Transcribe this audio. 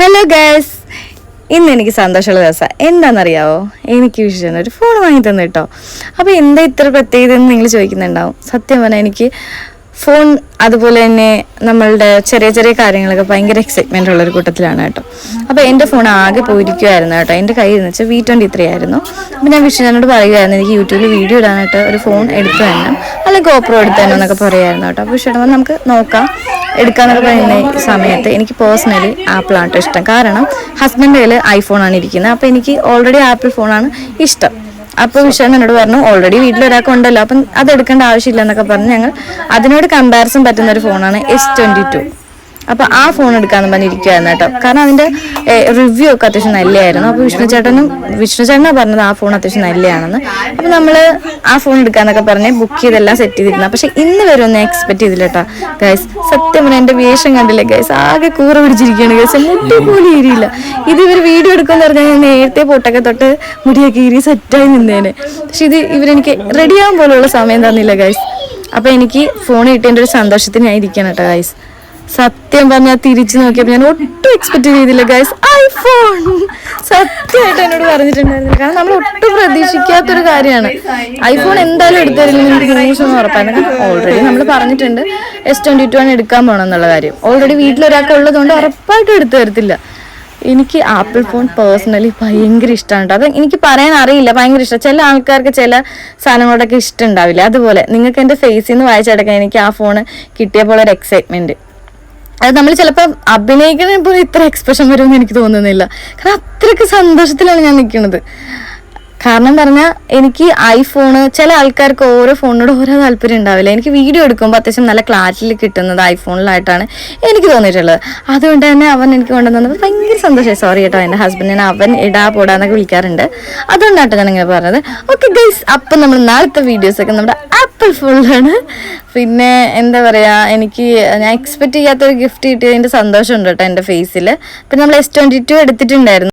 Hello guys, ഇന്ന് എനിക്ക് സന്തോഷമുള്ള ദിവസമാണ്. എന്താണെന്നറിയാവോ? എനിക്ക് വിഷയം ഒരു ഫോൺ വാങ്ങി തന്നു കേട്ടോ. അപ്പോൾ എന്താ ഇത്ര പ്രത്യേകത എന്ന് നിങ്ങൾ ചോദിക്കുന്നുണ്ടാവും. സത്യം പറഞ്ഞാൽ എനിക്ക് ഫോൺ അതുപോലെ തന്നെ നമ്മളുടെ ചെറിയ ചെറിയ കാര്യങ്ങളൊക്കെ ഭയങ്കര എക്സൈറ്റ്മെൻ്റ് ഉള്ളൊരു കൂട്ടത്തിലാണ് കേട്ടോ. അപ്പോൾ എൻ്റെ ഫോൺ ആകെ പോയിരിക്കുമായിരുന്നു കേട്ടോ. എൻ്റെ കയ്യിൽ നിന്ന് വെച്ചാൽ V23 ആയിരുന്നു. അപ്പോൾ ഞാൻ വിഷ്ണുവിനോട് പറയുമായിരുന്നു എനിക്ക് യൂട്യൂബിൽ വീഡിയോ ഇടാനായിട്ട് ഒരു ഫോൺ എടുത്തു തന്നെ, അല്ലെങ്കിൽ GoPro എടുത്തു തന്നെ എന്നൊക്കെ പറയുമായിരുന്നു കേട്ടോ. അപ്പോൾ വിഷ്ണു നമുക്ക് നോക്കാം എടുക്കാന്നൊക്കെ പറയുന്ന സമയത്ത് എനിക്ക് പേഴ്സണലി ആപ്പിളാണ് കേട്ടോ ഇഷ്ടം. കാരണം ഹസ്ബൻഡിൻ്റെ കയ്യിൽ ഐഫോണാണ് ഇരിക്കുന്നത്. അപ്പോൾ എനിക്ക് ഓൾറെഡി ആപ്പിൾ ഫോണാണ് ഇഷ്ടം. അപ്പോൾ വിഷയം എന്നോട് പറഞ്ഞു ഓൾറെഡി വീട്ടിലൊരാൾക്ക് ഉണ്ടല്ലോ, അപ്പം അത് എടുക്കേണ്ട ആവശ്യമില്ല എന്നൊക്കെ പറഞ്ഞ് ഞങ്ങൾ അതിനോട് കമ്പാരിസൺ പറ്റുന്ന ഒരു ഫോണാണ് S22. അപ്പോൾ ആ ഫോൺ എടുക്കാമെന്ന് പറഞ്ഞിരിക്കുകയായിരുന്നു കേട്ടോ. കാരണം അതിൻ്റെ റിവ്യൂ ഒക്കെ അത്യാവശ്യം നല്ലതായിരുന്നു. അപ്പോൾ വിഷ്ണു ചേട്ടനാണ് പറഞ്ഞത് ആ ഫോൺ അത്യാവശ്യം നല്ലതാണെന്ന്. അപ്പോൾ നമ്മൾ ആ ഫോൺ എടുക്കാന്നൊക്കെ പറഞ്ഞ് ബുക്ക് ചെയ്തെല്ലാം സെറ്റ് ചെയ്തിരുന്നു. പക്ഷെ ഇന്ന് വരുമെന്ന് എക്സ്പെക്ട് ചെയ്തില്ല കേട്ടോ ഗൈസ്. സത്യം പറഞ്ഞാൽ എൻ്റെ വേഷം കണ്ടില്ലേ ഗൈസ്, ആകെ കൂറ പിടിച്ചിരിക്കുകയാണ് ഗൈസ്. മുട്ടി പോലും ഏരിയില്ല. ഇത് ഇവർ വീഡിയോ എടുക്കുമെന്ന് പറഞ്ഞാൽ ഞാൻ നേരത്തെ പൊട്ടൊക്കെ തൊട്ട് മുടിയൊക്കെ ഏരി സെറ്റായി നിന്നേനെ. പക്ഷെ ഇത് ഇവരെനിക്ക് റെഡിയാകാൻ പോലുള്ള സമയം തന്നില്ല ഗൈസ്. അപ്പോൾ എനിക്ക് ഫോൺ കിട്ടിയതിൻ്റെ ഒരു സന്തോഷത്തിന് ഞാൻ ഇരിക്കണം കേട്ടോ ഗൈസ്. സത്യം പറഞ്ഞാൽ തിരിച്ചു നോക്കിയപ്പോൾ ഞാൻ ഒട്ടും എക്സ്പെക്ട് ചെയ്തില്ല ഗൈസ്. ഐഫോൺ സത്യമായിട്ട് എന്നോട് പറഞ്ഞിട്ടുണ്ടായിരുന്നില്ല. കാരണം നമ്മൾ ഒട്ടും പ്രതീക്ഷിക്കാത്തൊരു കാര്യമാണ്. ഐഫോൺ എന്തായാലും എടുത്തു തരില്ലെങ്കിൽ എനിക്ക് ന്യൂസൊന്നും ഉറപ്പായിരുന്നു. കാരണം ഓൾറെഡി നമ്മൾ പറഞ്ഞിട്ടുണ്ട് S22 ആണ് എടുക്കാൻ പോകണം എന്നുള്ള കാര്യം. ഓൾറെഡി വീട്ടിലൊരാൾക്ക് ഉള്ളതുകൊണ്ട് ഉറപ്പായിട്ടും എടുത്തു തരത്തില്ല. എനിക്ക് ആപ്പിൾ ഫോൺ പേഴ്സണലി ഭയങ്കര ഇഷ്ടമാണ് കേട്ടോ. അത് എനിക്ക് പറയാൻ അറിയില്ല, ഭയങ്കര ഇഷ്ടം. ചില ആൾക്കാർക്ക് ചില സാധനങ്ങളോടൊക്കെ ഇഷ്ടം ഉണ്ടാവില്ല. അതുപോലെ നിങ്ങൾക്ക് എൻ്റെ ഫേസിൽ നിന്ന് വായിച്ചെടുക്കാൻ എനിക്ക് ആ ഫോൺ കിട്ടിയപ്പോൾ ഒരു എക്സൈറ്റ്മെൻറ്റ്. അത് നമ്മൾ ചിലപ്പോൾ അഭിനയിക്കുന്ന പോലെ ഇത്ര എക്സ്പ്രഷൻ വരുമെന്ന് എനിക്ക് തോന്നുന്നില്ല. കാരണം അത്രയ്ക്ക് സന്തോഷത്തിലാണ് ഞാൻ നിൽക്കുന്നത്. കാരണം പറഞ്ഞാൽ എനിക്ക് ഐഫോണ്, ചില ആൾക്കാർക്ക് ഓരോ ഫോണിനോട് ഓരോ താല്പര്യം ഉണ്ടാവില്ല. എനിക്ക് വീഡിയോ എടുക്കുമ്പോൾ അത്യാവശ്യം നല്ല ക്ലാരിറ്റിയിൽ കിട്ടുന്നത് ഐഫോണിലായിട്ടാണ് എനിക്ക് തോന്നിയിട്ടുള്ളത്. അതുകൊണ്ട് തന്നെ അവൻ എനിക്ക് കൊണ്ടുവന്നത് ഭയങ്കര സന്തോഷമായി. സോറി കേട്ടോ, എൻ്റെ ഹസ്ബൻഡിനെ അവൻ ഇടാ പോടാന്നൊക്കെ വിളിക്കാറുണ്ട്. അതുകൊണ്ടാട്ടോ ഞാൻ ഇങ്ങനെ പറഞ്ഞത്. ഓക്കെ ഗൈസ്, അപ്പം നമ്മൾ നാളത്തെ വീഡിയോസൊക്കെ നമ്മുടെ ആപ്പിൾ ഫോണിലാണ്. പിന്നെ എന്താ പറയുക, എനിക്ക് ഞാൻ എക്സ്പെക്ട് ചെയ്യാത്തൊരു ഗിഫ്റ്റ് കിട്ടിയതിൻ്റെ സന്തോഷമുണ്ട് കേട്ടോ എൻ്റെ ഫേസിൽ. പിന്നെ നമ്മൾ S22 എടുത്തിട്ടുണ്ടായിരുന്നു.